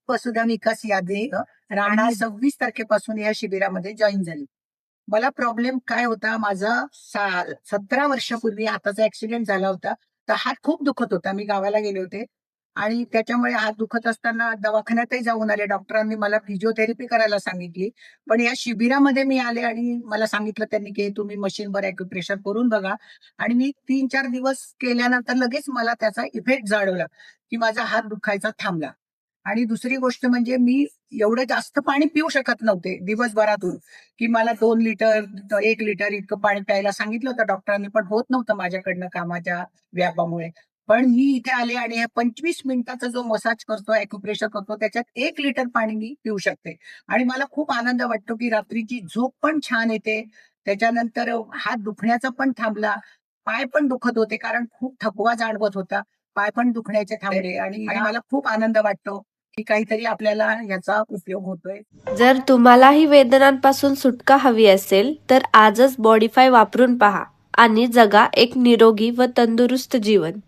वसुधा विकास यादे राणा 26 तारखेपासून या शिबिरामध्ये जॉईन झाली. मला प्रॉब्लेम काय होता, माझा 17 वर्षापूर्वी हाताचा ऍक्सिडेंट झाला होता. तर हात खूप दुखत होता. मी गावाला गेले होते आणि त्याच्यामुळे हात दुखत असताना दवाखान्यातही जाऊन आले. डॉक्टरांनी मला फिजिओथेरपी करायला सांगितली. पण या शिबिरामध्ये मी आले आणि मला सांगितलं त्यांनी, की तुम्ही मशीनवर ॲक्युप्रेशर करून बघा. आणि मी 3-4 दिवस केल्यानंतर लगेच मला त्याचा इफेक्ट जाणवला, की माझा हात दुखायचा थांबला. आणि दुसरी गोष्ट म्हणजे मी एवढं जास्त पाणी पिऊ शकत नव्हते दिवसभरातून, की मला 2 लिटर, 1 लिटर इतकं पाणी प्यायला सांगितलं होतं डॉक्टरांनी, पण होत नव्हतं माझ्याकडनं कामाच्या व्यापामुळे. पण मी इथे आले आणि हा 25 मिनिटाचा जो मसाज करतो, ॲक्युप्रेशर करतो, त्याच्यात 1 लिटर पाणी मी पिऊ शकते. आणि मला खूप आनंद वाटतो, की रात्रीची झोप पण छान येते. त्याच्यानंतर हात दुखण्याचा पण थांबला. पाय पण दुखत होते कारण खूप थकवा जाणवत होता. पाय पण दुखण्याचे थांबले आणि मला खूप आनंद वाटतो, की काहीतरी आपल्याला याचा उपयोग होतोय. जर तुम्हालाही वेदनांपासून सुटका हवी असेल तर आजच बॉडीफाय वापरून पहा आणि जगा एक निरोगी व तंदुरुस्त जीवन.